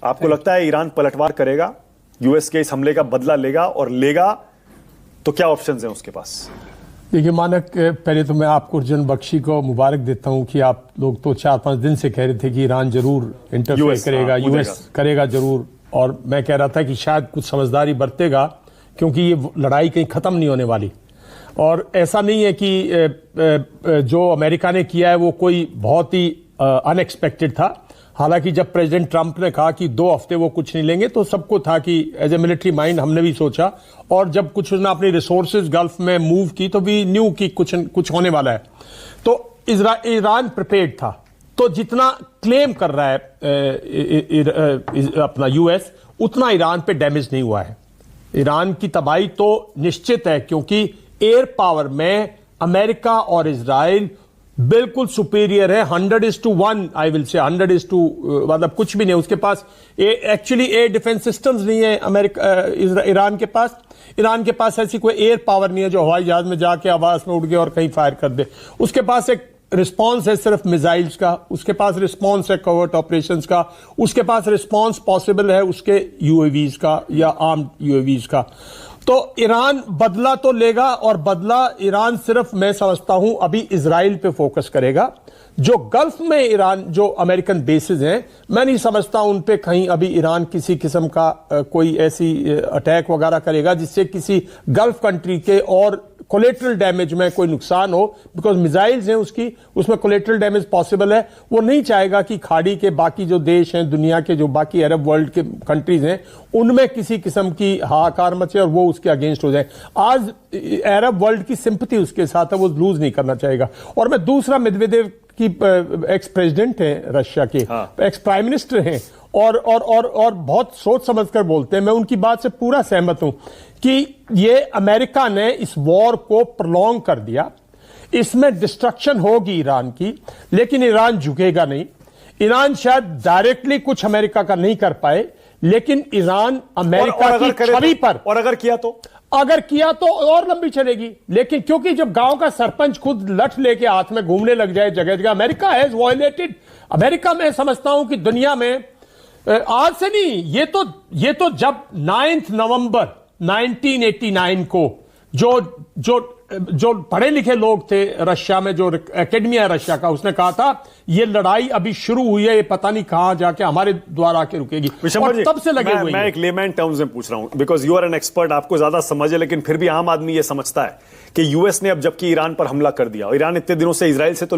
आपको लगता है ईरान पलटवार करेगा, यूएस के इस हमले का बदला लेगा, और लेगा तो क्या ऑप्शंस हैं उसके पास? देखिए मानक, पहले तो मैं आपको अर्जुन बख्शी को मुबारक देता हूं कि आप लोग तो 4-5 दिन से कह रहे थे कि ईरान जरूर इंटरफेयर करेगा, यूएस करेगा जरूर, और मैं कह रहा था कि शायद कुछ समझदारी बरतेगा क्योंकि ये लड़ाई कहीं खत्म नहीं होने वाली। और ऐसा नहीं है कि जो अमेरिका ने किया है वो कोई बहुत ही अनएक्सपेक्टेड था। हालांकि जब प्रेसिडेंट ट्रंप ने कहा कि 2 हफ्ते वो कुछ नहीं लेंगे तो सबको था कि एज ए मिलिट्री माइंड हमने भी सोचा, और जब कुछ उसने अपनी रिसोर्सेज गल्फ में मूव की तो वी न्यू कि कुछ होने वाला है। तो ईरान प्रिपेयर्ड था। तो जितना क्लेम कर रहा है अपना यूएस, उतना ईरान पे डैमेज नहीं हुआ है। ईरान की तबाही तो निश्चित है क्योंकि एयर पावर में अमेरिका और इजराइल बिल्कुल सुपीरियर है। 100:1 आई विल से 100:2, मतलब कुछ भी नहीं उसके पास। एक्चुअली एयर डिफेंस सिस्टम्स नहीं है ईरान के पास। ईरान के पास ऐसी कोई एयर पावर नहीं है जो हवाई जहाज में जाके आवाज में उड़ गए और कहीं फायर कर दे। उसके पास एक रिस्पांस है सिर्फ मिसाइल्स का, उसके पास रिस्पांस है कवर्ट ऑपरेशंस का, उसके पास रिस्पांस पॉसिबल है उसके यूएवीज का या आर्म्ड यूएवीज का। तो ईरान बदला तो लेगा, और बदला ईरान सिर्फ मैं समझता हूं अभी इजराइल पे फोकस करेगा। जो गल्फ में ईरान जो अमेरिकन बेसिस हैं, मैं नहीं समझता उन पे कहीं अभी ईरान किसी किस्म का कोई ऐसी अटैक वगैरह करेगा जिससे किसी गल्फ कंट्री के और कोलेटरल डैमेज में कोई नुकसान हो, बिकॉज मिसाइल्स हैं उसकी, उसमें कोलेटरल डैमेज पॉसिबल है। वो नहीं चाहेगा कि खाड़ी के बाकी जो देश हैं, दुनिया के जो बाकी अरब वर्ल्ड के कंट्रीज हैं, उनमें किसी किस्म की हाहाकार मचे और वो उसके अगेंस्ट हो जाए। आज अरब वर्ल्ड की सिंपैथी उसके साथ है, वो लूज नहीं करना चाहेगा। और मैं दूसरा, मेदवेदेव की एक्स प्रेसिडेंट हैं रशिया के, एक्स प्राइम मिनिस्टर हैं, और बहुत सोच समझकर बोलते हैं। मैं उनकी बात से पूरा सहमत हूं कि ये अमेरिका ने इस वॉर को प्रलॉन्ग कर दिया। इसमें डिस्ट्रक्शन होगी ईरान की, लेकिन ईरान झुकेगा नहीं। ईरान शायद डायरेक्टली कुछ अमेरिका का नहीं कर पाए, लेकिन ईरान अमेरिका की छवि पर, और अगर किया तो और लंबी चलेगी। लेकिन क्योंकि जब गांव का सरपंच खुद लठ लेके हाथ में घूमने लग जाए जगह जगह, अमेरिका हैज वायलेटेड। अमेरिका में समझता हूं कि दुनिया में आज से नहीं, ये तो जब 9 नवंबर 1989 को जो पढ़े लिखे लोग थे रशिया में, जो एकेडमिया रशिया का, उसने कहा था ये लड़ाई अभी शुरू हुई है, ये पता नहीं कहां जाके हमारे द्वारा आके रुकेगी। और तब से लगे हुए। मैं एक लेमैन टर्म्स में पूछ रहा हूं, because you are an expert, आपको ज्यादा समझ है, लेकिन फिर भी आम आदमी ये समझता है कि यूएस ने अब जबकि ईरान पर हमला कर दिया, और ईरान इतने दिनों से इजराइल से तो